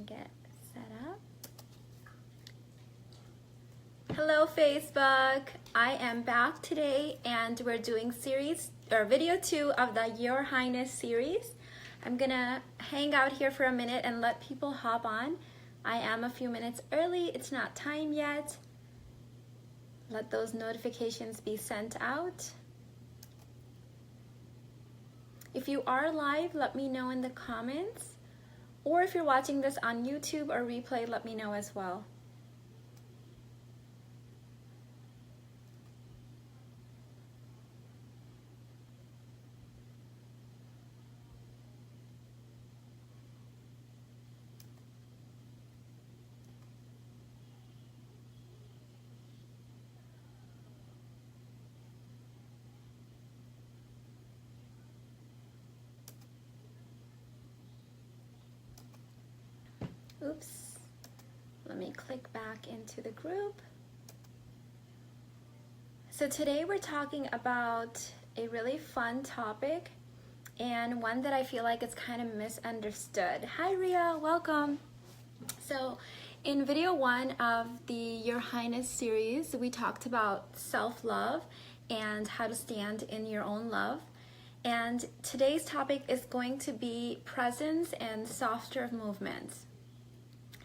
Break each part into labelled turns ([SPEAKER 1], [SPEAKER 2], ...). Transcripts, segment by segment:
[SPEAKER 1] Get set up. Hello Facebook, I am back today and we're doing video 2 of the Your Highness series. I'm gonna hang out here for a minute and let people hop on. I am a few minutes early, it's not time yet. Let those notifications be sent out. If you are live, let me know in the comments. Or if you're watching this on YouTube or replay, let me know as well. Oops, let me click back into the group. So today we're talking about a really fun topic and one that I feel like it's kind of misunderstood. Hi Ria, welcome. So in video 1 of the Your Highness series, we talked about self-love and how to stand in your own love. And today's topic is going to be presence and softer movements.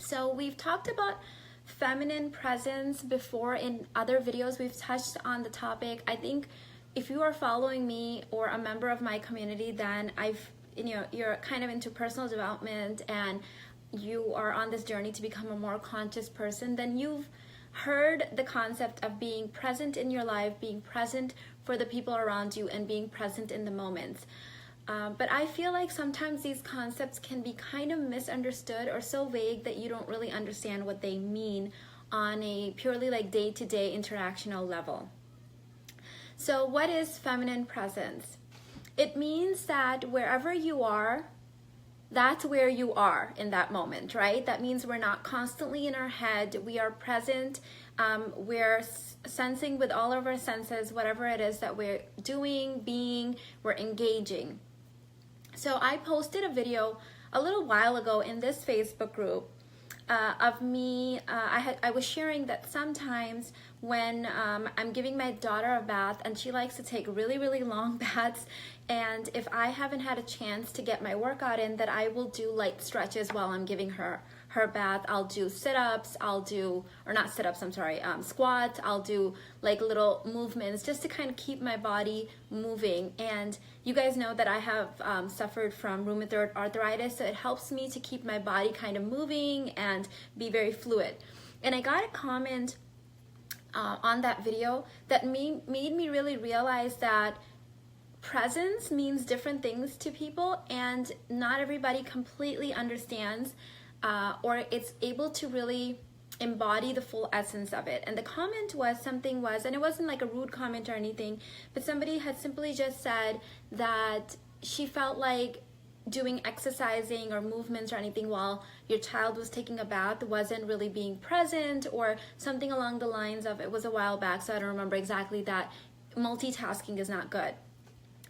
[SPEAKER 1] So we've talked about feminine presence before in other videos. We've touched on the topic. I think if you are following me or a member of my community, then you're kind of into personal development and you are on this journey to become a more conscious person, then you've heard the concept of being present in your life, being present for the people around you, and being present in the moments. But I feel like sometimes these concepts can be kind of misunderstood or so vague that you don't really understand what they mean on a purely like day-to-day interactional level. So what is feminine presence? It means that wherever you are, that's where you are in that moment, right? That means we're not constantly in our head. We are present. We're sensing with all of our senses, whatever it is that we're doing, being, we're engaging. So I posted a video a little while ago in this Facebook group of me. I was sharing that sometimes when I'm giving my daughter a bath and she likes to take really, really long baths, and if I haven't had a chance to get my workout in, that I will do light stretches while I'm giving her bath. I'll do sit-ups, squats, I'll do like little movements just to kind of keep my body moving. And you guys know that I have suffered from rheumatoid arthritis, so it helps me to keep my body kind of moving and be very fluid. And I got a comment on that video that made me really realize that presence means different things to people, and not everybody completely understands or it's able to really embody the full essence of it. And the comment was, and it wasn't like a rude comment or anything, but somebody had simply just said that she felt like doing exercising or movements or anything while your child was taking a bath wasn't really being present, or something along the lines of, it was a while back, so I don't remember exactly, that multitasking is not good.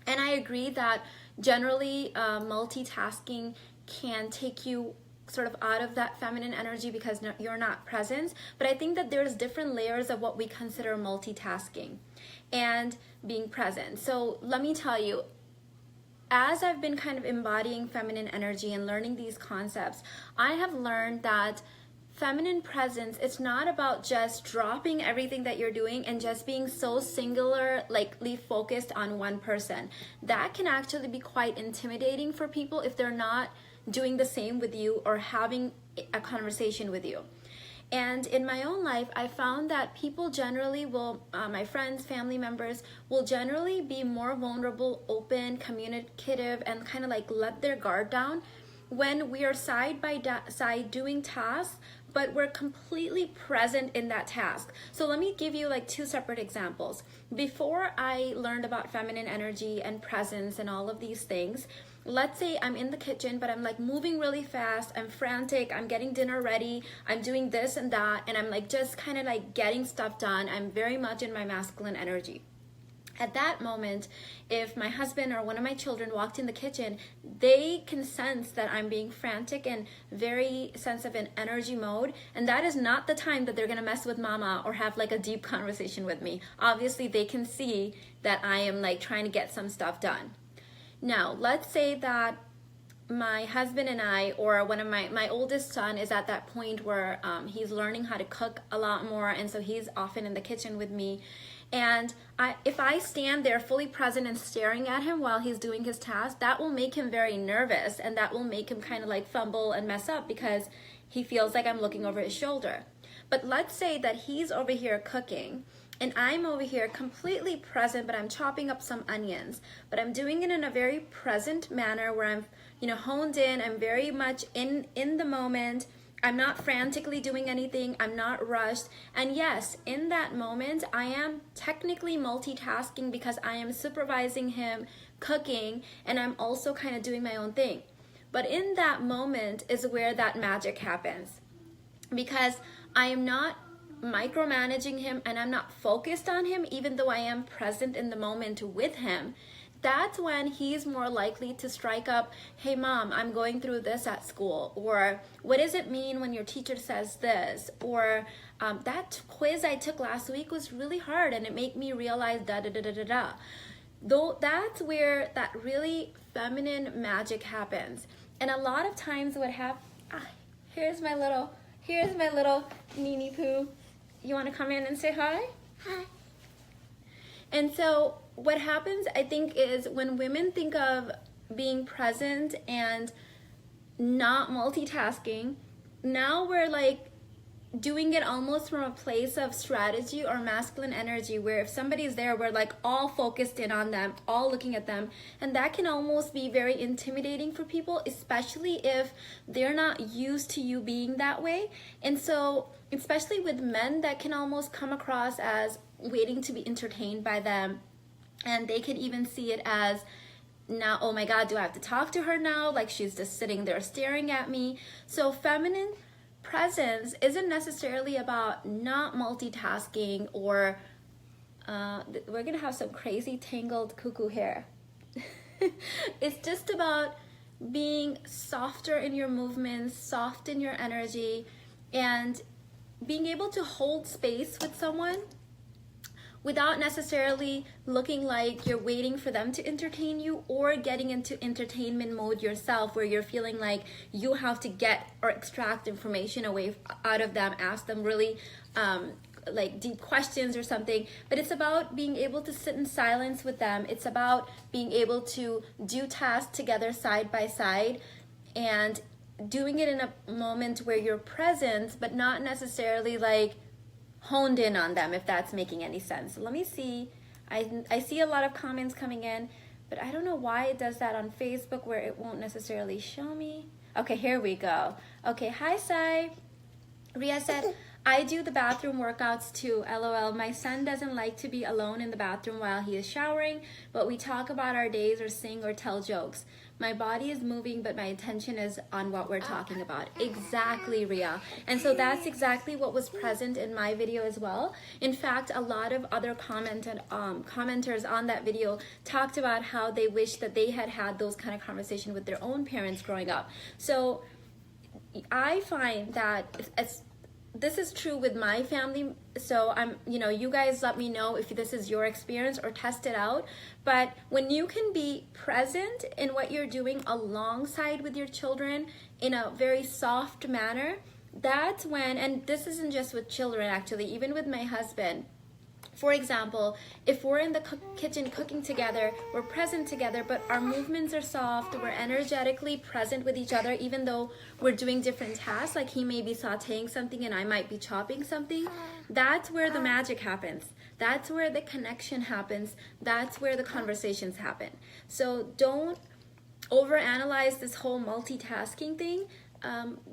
[SPEAKER 1] And I agree that generally multitasking can take you sort of out of that feminine energy because you're not present. But I think that there's different layers of what we consider multitasking and being present. So let me tell you, as I've been kind of embodying feminine energy and learning these concepts, I have learned that feminine presence, it's not about just dropping everything that you're doing and just being so singularly focused on one person. That can actually be quite intimidating for people if they're not doing the same with you or having a conversation with you. And in my own life, I found that people generally will, my friends, family members, will generally be more vulnerable, open, communicative, and kind of like let their guard down when we are side by side doing tasks, but we're completely present in that task. So let me give you like 2 separate examples. Before I learned about feminine energy and presence and all of these things, let's say I'm in the kitchen, but I'm like moving really fast, I'm frantic, I'm getting dinner ready, I'm doing this and that, and I'm like just kind of like getting stuff done. I'm very much in my masculine energy. At that moment, if my husband or one of my children walked in the kitchen, they can sense that I'm being frantic and very sensitive in energy mode. And that is not the time that they're going to mess with mama or have like a deep conversation with me. Obviously, they can see that I am like trying to get some stuff done. Now, let's say that my husband and I, or one of my oldest son is at that point where he's learning how to cook a lot more. And so he's often in the kitchen with me. And if I stand there fully present and staring at him while he's doing his task, that will make him very nervous, and that will make him kind of like fumble and mess up because he feels like I'm looking over his shoulder. But let's say that he's over here cooking and I'm over here completely present, but I'm chopping up some onions, but I'm doing it in a very present manner where I'm, honed in. I'm very much in the moment. I'm not frantically doing anything. I'm not rushed. And yes, in that moment, I am technically multitasking because I am supervising him cooking and I'm also kind of doing my own thing. But in that moment is where that magic happens, because I am not micromanaging him and I'm not focused on him, even though I am present in the moment with him. That's when he's more likely to strike up, hey mom, I'm going through this at school, or what does it mean when your teacher says this, or that quiz I took last week was really hard and it made me realize da da da da da da. Though that's where that really feminine magic happens. And a lot of times what happens, here's my little Nini Poo. You want to come in and say hi? Hi. And so what happens, I think, is when women think of being present and not multitasking, now we're like doing it almost from a place of strategy or masculine energy, where if somebody's there, we're like all focused in on them, all looking at them. And that can almost be very intimidating for people, especially if they're not used to you being that way. And so, especially with men, that can almost come across as waiting to be entertained by them. And they could even see it as, now, oh my God, do I have to talk to her now? Like she's just sitting there staring at me. So feminine presence isn't necessarily about not multitasking or we're gonna have some crazy tangled cuckoo hair. It's just about being softer in your movements, soft in your energy, and being able to hold space with someone without necessarily looking like you're waiting for them to entertain you or getting into entertainment mode yourself, where you're feeling like you have to get or extract information out of them, ask them really like deep questions or something. But it's about being able to sit in silence with them. It's about being able to do tasks together side by side and doing it in a moment where you're present, but not necessarily like honed in on them, if that's making any sense. Let me see. I see a lot of comments coming in, but I don't know why it does that on Facebook where it won't necessarily show me. Okay, here we go. Okay, hi Sai. Ria said, I do the bathroom workouts too, LOL. My son doesn't like to be alone in the bathroom while he is showering, but we talk about our days or sing or tell jokes. My body is moving, but my attention is on what we're talking about. Exactly, Ria. And so that's exactly what was present in my video as well. In fact, a lot of other commenters on that video talked about how they wish that they had had those kind of conversations with their own parents growing up. So I find that this is true with my family. So you guys let me know if this is your experience or test it out. But when you can be present in what you're doing alongside with your children in a very soft manner, that's when, and this isn't just with children actually, even with my husband. For example, if we're in the kitchen cooking together, we're present together, but our movements are soft, we're energetically present with each other, even though we're doing different tasks, like he may be sauteing something and I might be chopping something, that's where the magic happens. That's where the connection happens. That's where the conversations happen. So don't overanalyze this whole multitasking thing.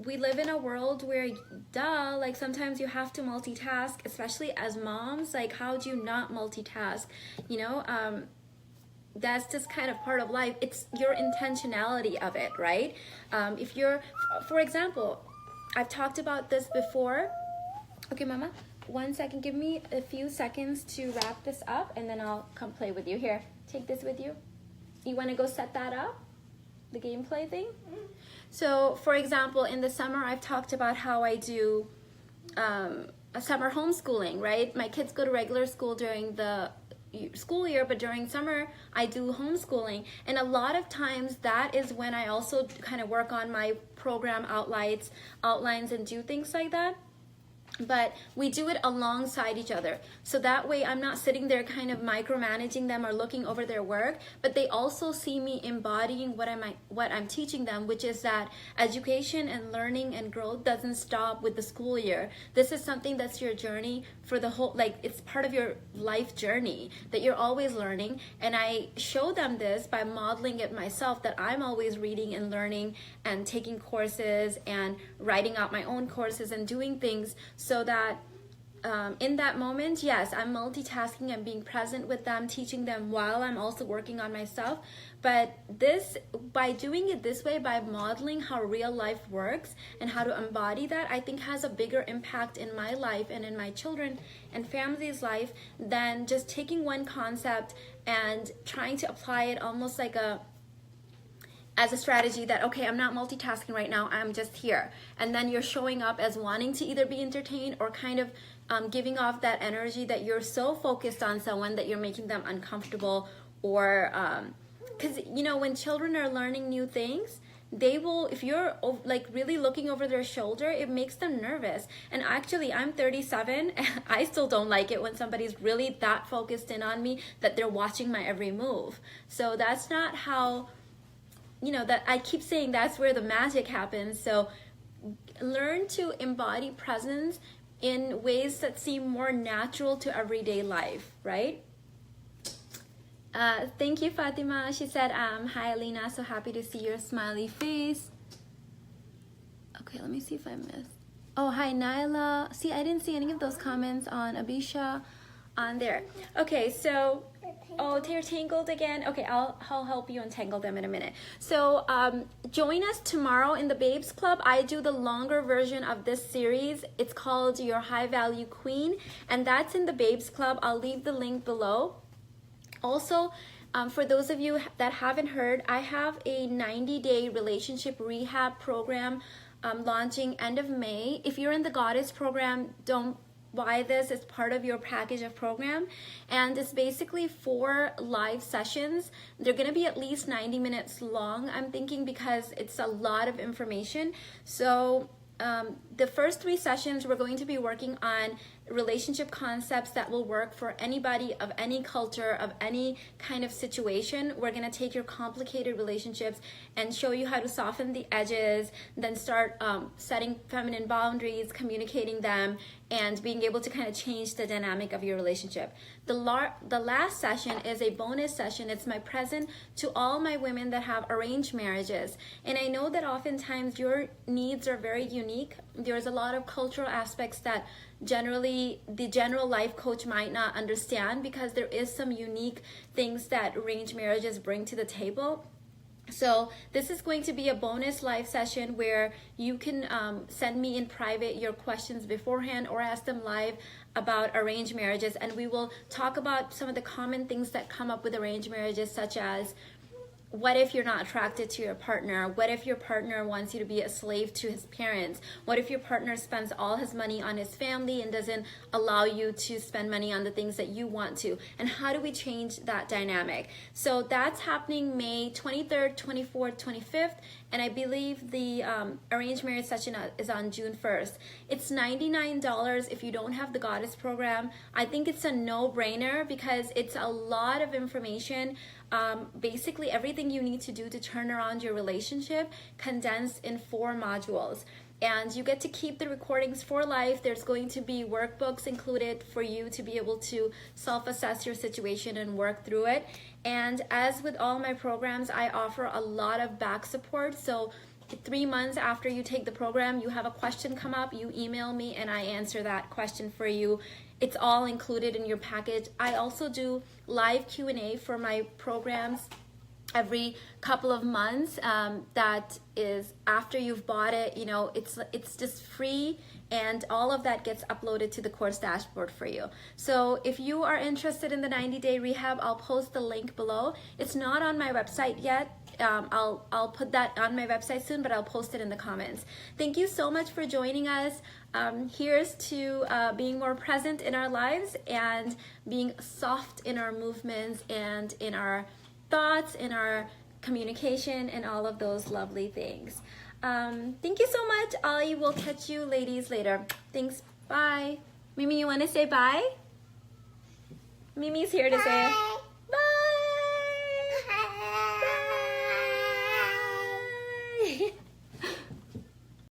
[SPEAKER 1] We live in a world where, like sometimes you have to multitask, especially as moms. Like, how do you not multitask? That's just kind of part of life. It's your intentionality of it, right? If you're, for example, I've talked about this before. Okay, Mama? 1 second. Give me a few seconds to wrap this up, and then I'll come play with you. Here, take this with you. You want to go set that up? The gameplay thing? So, for example, in the summer, I've talked about how I do a summer homeschooling, right? My kids go to regular school during the school year, but during summer I do homeschooling, and a lot of times that is when I also kind of work on my program outlines and do things like that. But we do it alongside each other, so that way I'm not sitting there kind of micromanaging them or looking over their work, but they also see me embodying what I'm teaching them, which is that education and learning and growth doesn't stop with the school year. This is something that's your journey for the whole, like, it's part of your life journey that you're always learning. And I show them this by modeling it myself, that I'm always reading and learning and taking courses and writing out my own courses and doing things, so that in that moment, yes, I'm multitasking and being present with them, teaching them while I'm also working on myself. But this, by doing it this way, by modeling how real life works and how to embody that, I think has a bigger impact in my life and in my children and family's life than just taking one concept and trying to apply it almost like as a strategy that, okay, I'm not multitasking right now, I'm just here. And then you're showing up as wanting to either be entertained or kind of giving off that energy that you're so focused on someone that you're making them uncomfortable. Or, because, you know, when children are learning new things, they will, if you're like really looking over their shoulder, it makes them nervous. And actually, I'm 37, and I still don't like it when somebody's really that focused in on me that they're watching my every move. So that's not how, you know, that I keep saying that's where the magic happens. So learn to embody presence in ways that seem more natural to everyday life, right? Thank you, Fatima. She said, hi, Alina. So happy to see your smiley face. Okay, let me see if I missed. Oh, hi, Nyla. See, I didn't see any of those comments on Abisha on there. Okay, so, oh, they're tangled again. Okay, I'll help you untangle them in a minute. So join us tomorrow in the Babes Club. I do the longer version of this series. It's called Your High Value Queen, and that's in the Babes Club. I'll leave the link below. Also, for those of you that haven't heard, I have a 90-day relationship rehab program launching end of May. If you're in the Goddess program, don't buy this. It's part of your package of program, and it's basically 4 live sessions. They're going to be at least 90 minutes long, I'm thinking, because it's a lot of information. So the first 3 sessions, we're going to be working on relationship concepts that will work for anybody of any culture, of any kind of situation. We're going to take your complicated relationships and show you how to soften the edges, then start setting feminine boundaries, communicating them, and being able to kind of change the dynamic of your relationship. The last session is a bonus session. It's my present to all my women that have arranged marriages. And I know that oftentimes your needs are very unique. There's a lot of cultural aspects that generally the general life coach might not understand, because there is some unique things that arranged marriages bring to the table. So this is going to be a bonus live session where you can send me in private your questions beforehand or ask them live about arranged marriages, and we will talk about some of the common things that come up with arranged marriages, such as, what if you're not attracted to your partner? What if your partner wants you to be a slave to his parents? What if your partner spends all his money on his family and doesn't allow you to spend money on the things that you want to? And how do we change that dynamic? So that's happening May 23rd, 24th, 25th. And I believe the arranged marriage session is on June 1st. It's $99 if you don't have the Goddess program. I think it's a no-brainer because it's a lot of information. Basically everything you need to do to turn around your relationship condensed in 4 modules. And you get to keep the recordings for life. There's going to be workbooks included for you to be able to self-assess your situation and work through it. And as with all my programs, I offer a lot of back support. So 3 months after you take the program, you have a question come up, you email me and I answer that question for you. It's all included in your package. I also do live Q&A for my programs every couple of months. That is after you've bought it, you know, it's just free, and all of that gets uploaded to the course dashboard for you. So if you are interested in the 90-day rehab, I'll post the link below. It's not on my website yet. I'll put that on my website soon, but I'll post it in the comments. Thank you so much for joining us. Here's to being more present in our lives and being soft in our movements and in our thoughts, in our communication, and all of those lovely things. Thank you so much. I will catch you ladies later. Thanks. Bye. Mimi, you want to say bye? Mimi's here to say